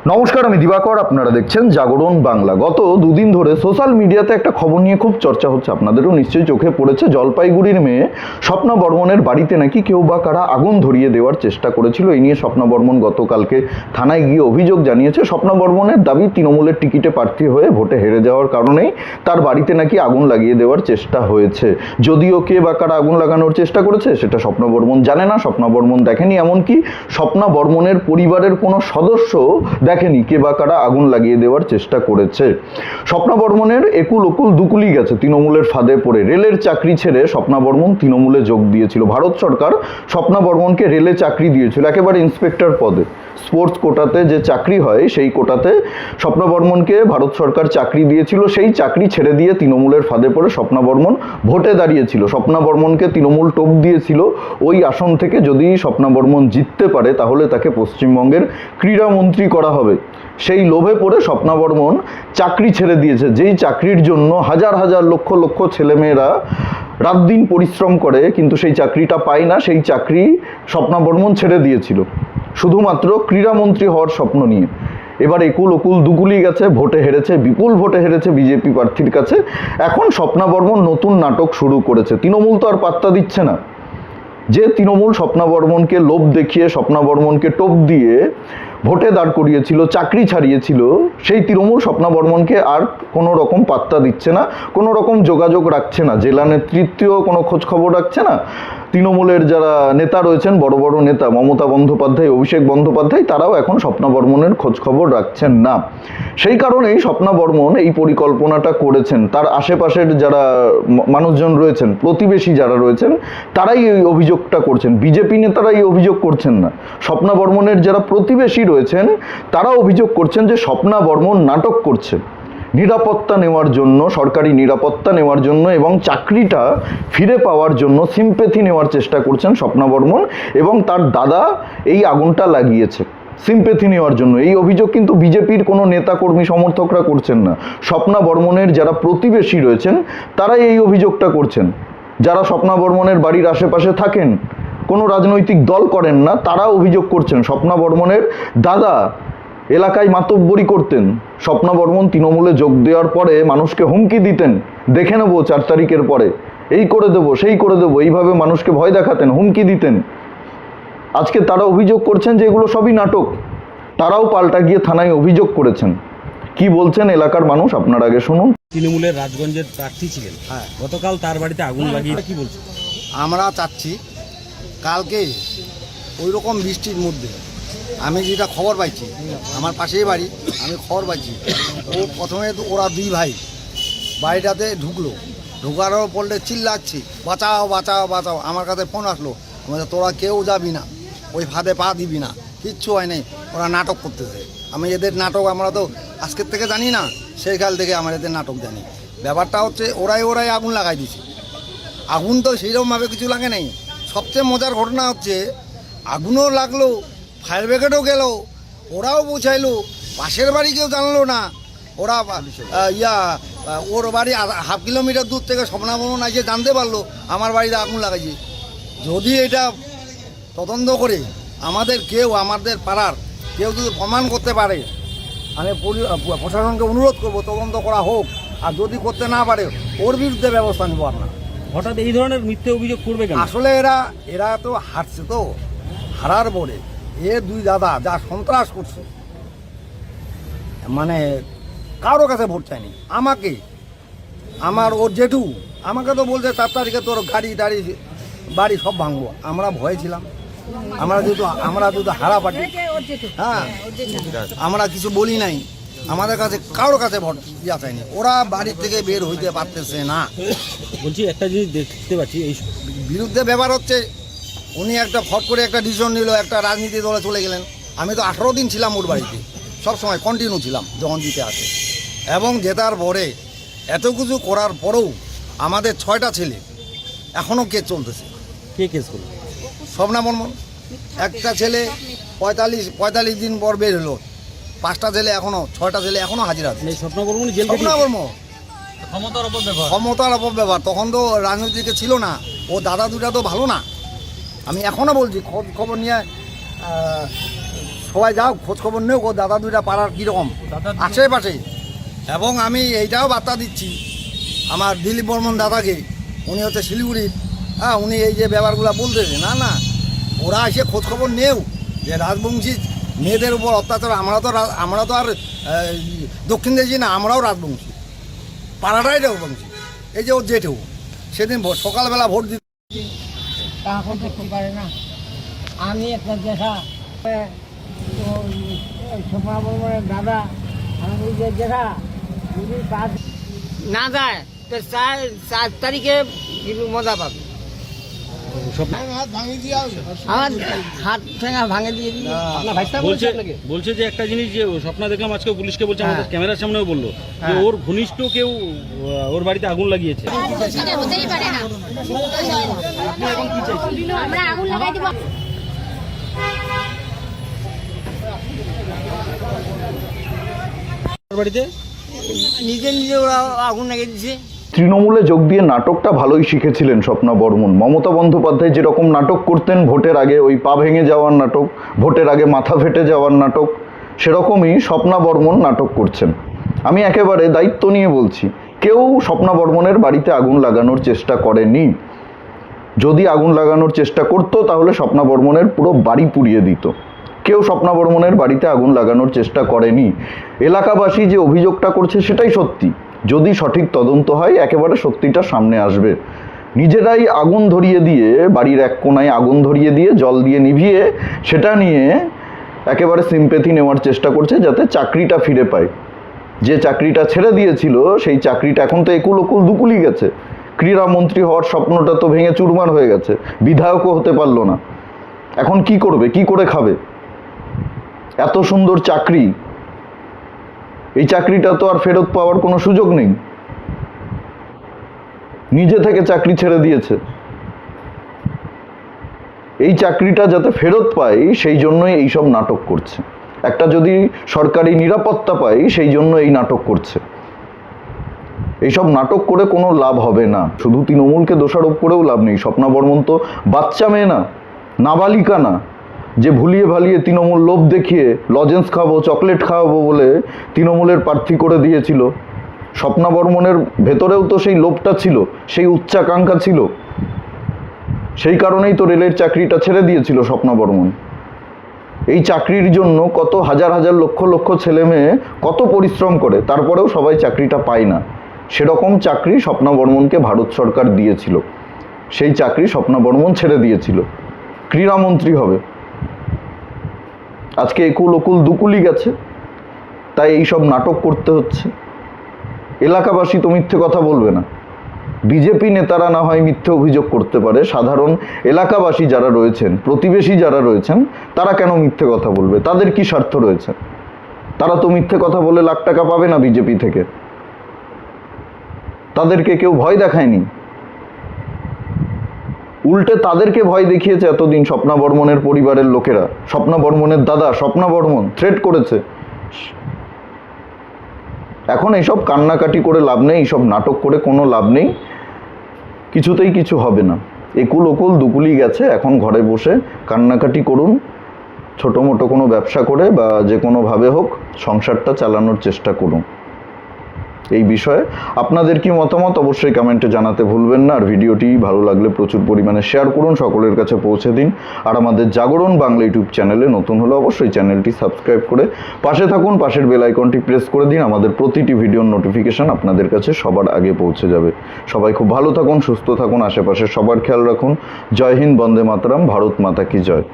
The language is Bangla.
নমস্কার, আমি দিবাকর। আপনারা দেখছেন জাগরণ বাংলা। গত দুদিন ধরে সোশ্যাল মিডিয়াতে একটা খবর নিয়ে খুব চর্চা হচ্ছে, আপনাদেরও নিশ্চয়ই চোখে পড়েছে। জলপাইগুড়ির মেয়ে স্বপ্না বর্মনের বাড়িতে নাকি কেউ বা কারা আগুন ধরিয়ে দেওয়ার চেষ্টা করেছিল। এই নিয়ে স্বপ্না বর্মন গতকালকে থানায় গিয়ে অভিযোগ জানিয়েছে। স্বপ্না বর্মনের দাবি, তৃণমূলের টিকিটে প্রার্থী হয়ে ভোটে হেরে যাওয়ার কারণেই তার বাড়িতে নাকি আগুন লাগিয়ে দেওয়ার চেষ্টা হয়েছে। যদিও কে বা কারা আগুন লাগানোর চেষ্টা করেছে সেটা স্বপ্না বর্মন জানে না, স্বপ্না বর্মন দেখেনি। এমনকি স্বপ্না বর্মনের পরিবারের কোনো সদস্য দেখেনি কে বা কারা আগুন লাগিয়ে দেওয়ার চেষ্টা করেছে। স্বপ্না বর্মনের একুল ওকুল দুকুলি গেছে তৃণমূলের ফাঁদে পড়ে। রেলের চাকরি ছেড়ে স্বপ্না বর্মন তৃণমূলে যোগ দিয়েছিল। ভারত সরকার স্বপ্না বর্মনকে রেলে চাকরি দিয়েছিল, একেবারে ইন্সপেক্টর পদে। স্পোর্টস কোটাতে যে চাকরি হয় সেই কোটাতে স্বপ্না বর্মনকে ভারত সরকার চাকরি দিয়েছিল। সেই চাকরি ছেড়ে দিয়ে তৃণমূলের ফাঁদে পড়ে স্বপ্না বর্মন ভোটে দাঁড়িয়েছিল। স্বপ্না বর্মনকে তৃণমূল টোপ দিয়েছিল, ওই আসন থেকে যদি স্বপ্না বর্মন জিততে পারে তাহলে তাকে পশ্চিমবঙ্গের ক্রীড়ামন্ত্রী করা হবে। সেই লোভে পড়ে স্বপ্না বর্মন চাকরি ছেড়ে দিয়েছে, যেই চাকরির জন্য হাজার হাজার লক্ষ লক্ষ ছেলেমেয়েরা রাত দিন পরিশ্রম করে, কিন্তু সেই চাকরিটা পায় না। সেই চাকরি স্বপ্না বর্মন ছেড়ে দিয়েছিল শুধুমাত্র ক্রীড়ামন্ত্রী হওয়ার স্বপ্ন নিয়ে। এবার একুল ওকুল দুকুলি গেছে, ভোটে হেরেছে, বিপুল ভোটে হেরেছে বিজেপি প্রার্থীর কাছে। এখন স্বপ্না বর্মন নতুন নাটক শুরু করেছে। তৃণমূল তো আর পাত্তা দিচ্ছে না। যে তৃণমূল স্বপ্না বর্মনকে লোভ দেখিয়ে, স্বপ্না বর্মনকে টোপ দিয়ে ভোটে দাঁড় করিয়েছিল, চাকরি ছাড়িয়েছিল, সেই তৃণমূল স্বপ্না বর্মনকে আর কোনো রকম পাত্তা দিচ্ছে না, কোনো রকম যোগাযোগ রাখছে না। জেলা নেতৃত্বও কোনো খোঁজ খবর রাখছে না। তৃণমূলের যারা নেতা রয়েছেন, বড় বড় নেতা, মমতা বন্দ্যোপাধ্যায়, অভিষেক বন্দ্যোপাধ্যায়, তারাও এখন স্বপ্না বর্মনের খোঁজ খবর রাখছেন না। সেই কারণেই স্বপ্না বর্মন এই পরিকল্পনাটা করেছেন। তার আশেপাশের যারা মানুষজন রয়েছেন, প্রতিবেশী যারা রয়েছেন, তারাই এই অভিযোগটা করছেন। বিজেপি নেতারা এই অভিযোগ করছেন না। স্বপ্না বর্মনের যারা প্রতিবেশী রয়েছেন তারা অভিযোগ করছেন যে স্বপ্না বর্মন নাটক করছে নিরাপত্তা নেওয়ার জন্য, সরকারি নিরাপত্তা নেওয়ার জন্য এবং চাকরিটা ফিরে পাওয়ার জন্য সিম্প্যাথি নেওয়ার চেষ্টা করছেন স্বপ্না বর্মন, এবং তার দাদা এই আগুনটা লাগিয়েছে সিম্প্যাথি নেওয়ার জন্য। এই অভিযোগ কিন্তু বিজেপির কোনো নেতাকর্মী সমর্থকরা করছেন না। স্বপ্না বর্মনের যারা প্রতিবেশী রয়েছেন তারাই এই অভিযোগটা করছেন। যারা স্বপ্না বর্মনের বাড়ির আশেপাশে থাকেন, কোনো রাজনৈতিক দল করেন না, তারা অভিযোগ করছেন স্বপ্না বর্মনের দাদা এলাকায় মাতব্বরি করতেন। স্বপ্না বর্মন তৃণমূলে যোগ দেওয়ার পরে মানুষকে হুমকি দিতেন, দেখে নেবো 4 তারিখের পরে, এই করে দেবো, সেই করে দেবো, এইভাবে মানুষকে ভয় দেখাতেন, হুমকি দিতেন। আজকে তারা অভিযোগ করছেন যে এগুলো সবই নাটক। তারাও পাল্টা গিয়ে থানায় অভিযোগ করেছেন। কি বলছেন এলাকার মানুষ আপনার আগে শুনুন। তৃণমূলের রাজগঞ্জের প্রার্থী ছিলেন, গতকাল তার বাড়িতে আগুন লাগিয়ে কি বলছেন? আমরা চাচ্ছি কালকে ওই রকম বৃষ্টির মধ্যে আমি যেটা খবর পাইছি, আমার পাশেই বাড়ি, আমি খবর পাইছি ও প্রথমে তো ওরা 2 ভাই বাড়িটাতে ঢুকলো, ঢুকানোর পড়লে চিল্লাচ্ছি বাঁচাও বাঁচাও বাঁচাও। আমার কাছে ফোন আসলো, আমাদের তোরা কেউ যাবি না, ওই ফাঁদে পা দিবি না, কিচ্ছু হয় নাই, ওরা নাটক করতেছে। আমি এদের নাটক আমরা তো আজকের থেকে জানি না, সেই কাল থেকে আমরা এদের নাটক জানি। ব্যাপারটা হচ্ছে ওরাই আগুন লাগাই দিছে। আগুন তো সেইরকমভাবে কিছু লাগে নাই। সবচেয়ে মজার ঘটনা হচ্ছে আগুনও লাগলো, ফায়ার ব্রিগেডও গেল, ওরাও পৌঁছাইলো, পাশের বাড়ি কেউ জানলো না। ওরা ওর বাড়ি হাফ কিলোমিটার দূর থেকে স্বপ্না বর্মন এসে জানতে পারলো আমার বাড়িতে আগুন লাগাইছে। যদি এটা তদন্ত করে আমাদের পাড়ার কেউ যদি প্রমাণ করতে পারে, আমি প্রশাসনকে অনুরোধ করব তদন্ত করা হোক। আর যদি করতে না পারে ওর বিরুদ্ধে ব্যবস্থা নেব আমরা। হঠাৎ এই ধরনের মিথ্যে অভিযোগ করবে কেন? আসলে এরা তো হারছে, তো হারার পরে 2 দাদা যা সন্ত্রাস করছে, মানে কারো কাছে ভোট চায়নি। আমার ওর জেঠু আমাকে তো বলছে 4 তারিখে তোর গাড়ি টাড়ি বাড়ি সব ভাঙবো। আমরা ভয়ে ছিলাম, আমরা যেহেতু হারা পার্টি, হ্যাঁ, আমরা কিছু বলি নাই। আমাদের কাছে কারোর কাছে ভোট চায়নি। ওরা বাড়ির থেকে বের হইতে পারতেছে না। বলছি একটা জিনিস দেখতে পাচ্ছি, এই বিরুদ্ধে ব্যাপার হচ্ছে উনি একটা ফট করে একটা ডিসিশন নিল, একটা রাজনীতি দলে চলে গেলেন। আমি তো 18 দিন ছিলাম ওর বাড়িতে, সবসময় কন্টিনিউ ছিলাম যখন জিতে আসে। এবং জেতার পরে এত কিছু করার পরেও আমাদের 6টা ছেলে এখনও কেস চলতেছে। কে কেস করলো? স্বপ্না বর্মন। একটা ছেলে 45 দিন পর বের হলো, 5টা ছেলে এখনও, 6টা ছেলে এখনও হাজির আছে। স্বপ্না বর্মন জেল স্বপ্না বর্মন ক্ষমতার অপব্যবহার। তখন তো রাজনীতিকে ছিল না, ও দাদা দুটা তো ভালো না। আমি এখনও বলছি, খবর নিয়ে সবাই যাও খোঁজ খবর নেও দাদা দুইটা পাড়ার কীরকম আশেপাশে। এবং আমি এইটাও বার্তা দিচ্ছি আমার দিলীপ বর্মন দাদাকে, উনি হচ্ছে শিলিগুড়ির, হ্যাঁ, উনি এই যে ব্যাপারগুলো বলতেছে না ওরা এসে খোঁজ খবর নেও যে রাজবংশী মেয়েদের উপর অত্যাচার। আমরা তো আর দক্ষিণ দেশি না, আমরাও রাজবংশী, পাড়াটাই রাজবংশী। এই যে ওর জেঠেও সেদিন সকালবেলা ভোট দিতে এখন দেখতে পারে না। আমি একটা দেখা সোমা বর্মনের দাদা, আমি যে দেখা যদি কাজ না যায় তো 4 তারিখে কিন্তু মজা পাবে। আমার হাত ঠেঙা ভাঙে দিয়ে দিল। বলছে যে একটা জিনিস যে স্বপ্ন দেখলাম আজকে পুলিশকে বলছে, আমাদের ক্যামেরার সামনেও বললো যে ওর ঘনিষ্ঠ কেউ ওর বাড়িতে আগুন লাগিয়েছে। সেটা হতেই পারে না। আমরা আগুন লাগাই দিব। বাড়িতে নিজে ওরা আগুন লাগিয়ে দিচ্ছে। তৃণমূলে যোগ দিয়ে নাটকটা ভালোই শিখেছিলেন স্বপ্না বর্মন। মমতা বন্দ্যোপাধ্যায় যেরকম নাটক করতেন ভোটের আগে, ওই পা ভেঙে যাওয়ার নাটক, ভোটের আগে মাথা ফেটে যাওয়ার নাটক, সেরকমই স্বপ্না বর্মন নাটক করছেন। আমি একেবারে দায়িত্ব নিয়ে বলছি, কেউ স্বপ্না বর্মনের বাড়িতে আগুন লাগানোর চেষ্টা করেনি। যদি আগুন লাগানোর চেষ্টা করতো তাহলে স্বপ্না বর্মনের পুরো বাড়ি পুড়িয়ে দিত। কেউ স্বপ্না বর্মনের বাড়িতে আগুন লাগানোর চেষ্টা করেনি। এলাকাবাসী যে অভিযোগটা করছে সেটাই সত্যি। যদি সঠিক তদন্ত হয় একেবারে সত্যিটা সামনে আসবে। নিজেরাই আগুন ধরিয়ে দিয়ে, বাড়ির এক কোণায় আগুন ধরিয়ে দিয়ে জল দিয়ে নিভিয়ে সেটা নিয়ে একেবারে সিম্প্যাথি নেওয়ার চেষ্টা করছে যাতে চাকরিটা ফিরে পায়। যে চাকরিটা ছেড়ে দিয়েছিল সেই চাকরিটা এখন তো একুল ওকুল দুকুলি গেছে। ক্রীড়ামন্ত্রী হওয়ার স্বপ্নটা তো ভেঙে চুরমার হয়ে গেছে, বিধায়কও হতে পারলো না। এখন কি করবে, কি করে খাবে? এত সুন্দর চাকরি, এই চাকরিটা তো আর ফেরত পাওয়ার কোনো সুযোগ নেই। নিজে থেকে চাকরি ছেড়ে দিয়েছে। এই চাকরিটা যাতে ফেরত পায় সেই জন্যই এইসব নাটক করছে। একটা যদি সরকারি নিরাপত্তা পায় সেই জন্য এই নাটক করছে। এইসব নাটক করে কোনো লাভ হবে না। শুধু তৃণমূলকে দোষারোপ করেও লাভ নেই। স্বপ্না বর্মন তো বাচ্চা মেয়ে না, নাবালিকা না, যে ভুলিয়ে ভালিয়ে তৃণমূল লোভ দেখিয়ে লজেন্স খাবো, চকলেট খাওয়াবো বলে তৃণমূলের প্রার্থী করে দিয়েছিল। স্বপ্না বর্মনের ভেতরেও তো সেই লোভটা ছিল, সেই উচ্চাকাঙ্ক্ষা ছিল। সেই কারণেই তো রেলের চাকরিটা ছেড়ে দিয়েছিল স্বপ্না বর্মন। এই চাকরির জন্য কত হাজার হাজার লক্ষ লক্ষ ছেলে মেয়ে কত পরিশ্রম করে, তারপরেও সবাই চাকরিটা পায় না। সেরকম চাকরি স্বপ্না বর্মনকে ভারত সরকার দিয়েছিল। সেই চাকরি স্বপ্না বর্মন ছেড়ে দিয়েছিল। ক্রীড়ামন্ত্রী হবে। আজকে একুল ওকুল দুকুলি গেছে, তাই এইসব নাটক করতে হচ্ছে। এলাকাবাসী তো মিথ্যে কথা বলবে না। বিজেপি নেতারা না হয় মিথ্যে অভিযোগ করতে পারে, সাধারণ এলাকাবাসী যারা রয়েছেন, প্রতিবেশী যারা রয়েছেন, তারা কেন মিথ্যে কথা বলবে? তাদের কি স্বার্থ রয়েছে? তারা তো মিথ্যে কথা বলে লাখ টাকা পাবে না বিজেপি থেকে। তাদেরকে কেউ ভয় দেখায়নি, উল্টে তাদেরকে ভয় দেখিয়েছে এতদিন স্বপ্না বর্মনের পরিবারের লোকেরা। স্বপ্না বর্মনের দাদা স্বপ্না বর্মন থ্রেট করেছে। এখন এইসব কান্নাকাটি করে লাভ নেই, এইসব নাটক করে কোনো লাভ নেই, কিছুতেই কিছু হবে না। একুল ওকুল দুকুলি গেছে, এখন ঘরে বসে কান্নাকাটি করুন, ছোটো মোটো কোনো ব্যবসা করে বা যে কোনোভাবে হোক সংসারটা চালানোর চেষ্টা করুন। এই বিষয়ে আপনাদের কি মতামত অবশ্যই কমেন্টে জানাতে ভুলবেন না। আর ভিডিওটি ভালো লাগলে প্রচুর পরিমাণে শেয়ার করুন, সকলের কাছে পৌঁছে দিন। আর আমাদের জাগরণ বাংলা ইউটিউব চ্যানেলে নতুন হলে অবশ্যই চ্যানেলটি সাবস্ক্রাইব করে পাশে থাকুন, পাশের বেল আইকনটি প্রেস করে দিন। আমাদের প্রতিটি ভিডিওর নোটিফিকেশন আপনাদের কাছে সবার আগে পৌঁছে যাবে। সবাই খুব ভালো থাকুন, সুস্থ থাকুন, আশেপাশে সবার খেয়াল রাখুন। জয় হিন্দ, বন্দে মাতরম, ভারত মাতা কি জয়।